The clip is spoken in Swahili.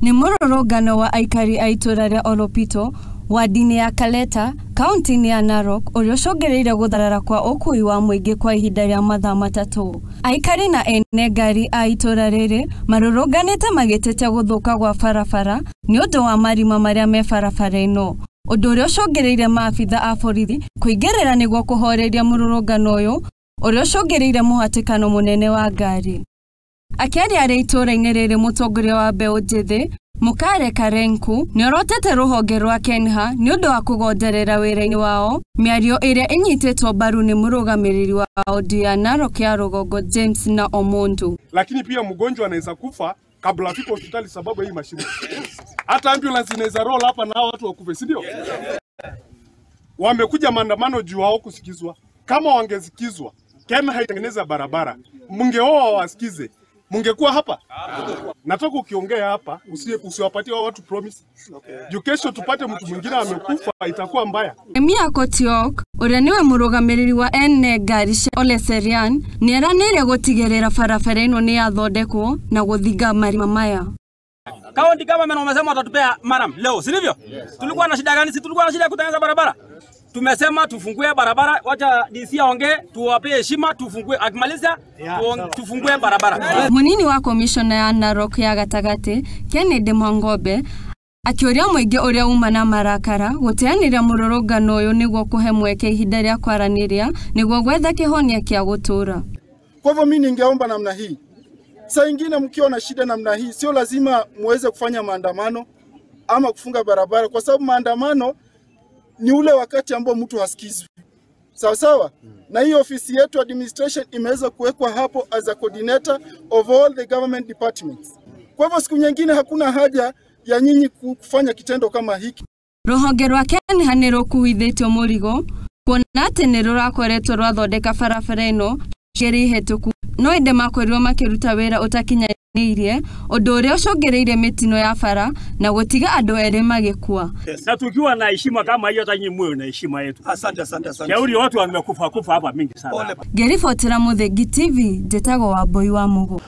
Nĩ mũrũrũngano wa aikari a itũra rĩa Olopito wadi-inĩ ya Kaleta, kaunti-inĩ ya Narok, ũrĩa ũcũngĩrĩirie gũtharara kwa ũkui wa mũingĩ kwa ihinda rĩa mathaa matatũ. Aikari na ene ngari a itũra rĩrĩ marũrũnganĩte magĩtete gũthũka gwa barabara nĩ ũndũ wa marima marĩa me barabara ĩno. Ũndũ ũrĩa ũcũngĩrĩirie maabitha a borithi kũingĩrĩra nĩguo kũhoreria mũrũrũngano ũyũ ũrĩa ũcũngĩrĩirie mũhatĩkano mũnene wa ngari. Akĩaria arĩ itũra-inĩ rĩrĩ mũtongoria wa mbeũ njĩthĩ Mukare Karenku nĩorotete rũhonge rwa Kenha nĩ ũndũ wa kũgonderera wĩra-inĩ wao mĩario ĩrĩa ĩnyitĩtwo mbaru nĩ mũrũgamĩrĩri wa wadi ya Narok ya Rũgongo James na Omondu. Lakini pia mgonjwa anaweza kufa kabla afike hospitali sababu hii mashine. Hata ambulance inaweza roll hapa na watu wakufe, si ndio? Wamekuja maandamano juu hao kusikizwa. Kama wangesikizwa, Kenha haitengeneza barabara. Mungeoa wasikize. Mungekuwa hapa? Nataka ukiongea hapa usiwapatie watu promise. Juu kesho tupate mtu mwingine amekufa itakuwa mbaya. Emia Kotiok, ũrĩa nĩwe mũrũgamĩrĩri wa ene ngari cia Ole Serian, nĩeranĩire gũtigĩrĩra barabara ĩno nĩ yathondekwo na gũthinga marima maya. County government wamesema watatupea maram leo, si ndivyo? Tulikuwa na shida gani? Si tulikuwa na shida ya kutengeneza barabara. Tumesema tufungue barabara, wacha DC aongee, tuwape heshima, tufungue akimaliza tufungue barabara. Munini wa komishona ya Narok ya Gatagati, Kennedy Mwangobe, akĩũria mũingĩ ũrĩa uma na marakara gũteanĩria mũrũrũngano ũyũ nĩguo kũhe mweke ihinda rĩa kwaranĩria nĩguo gwetha kĩhonia kĩa gũtũra. Kwa hivyo mimi ningeomba namna hii. Saa ingine mkiwa na shida namna hii, sio lazima muweze kufanya maandamano ama kufunga barabara, kwa sababu maandamano ni ule wakati ambao mtu hasikizwi. Sawa sawa? Na hii ofisi yetu administration imeweza kuwekwa hapo as a coordinator of all the government departments. Kwa hivyo siku nyingine hakuna haja ya nyinyi kufanya kitendo kama hiki. Rũhonge rwa Kenha nĩ rũkuithĩtio mũrigo kuona atĩ nĩ rũrakoretwo rwathondeka barabara ĩno njĩra hĩtũku, no ĩndĩ makorirwo makĩruta wĩra ũtakinyanĩirie, ũndũ ũrĩa ũcũngĩrĩirie mĩtino ya bara na gũtiga andũ erĩ magĩkua. Na tukiwa na heshima kama hiyo, hata nyinyi mwe na heshima yetu. Asante. Shauri watu wamekufa hapa mingi sana. Ngĩribotera Mũthingi TV, njĩtagwo Wambui wa Mũgo.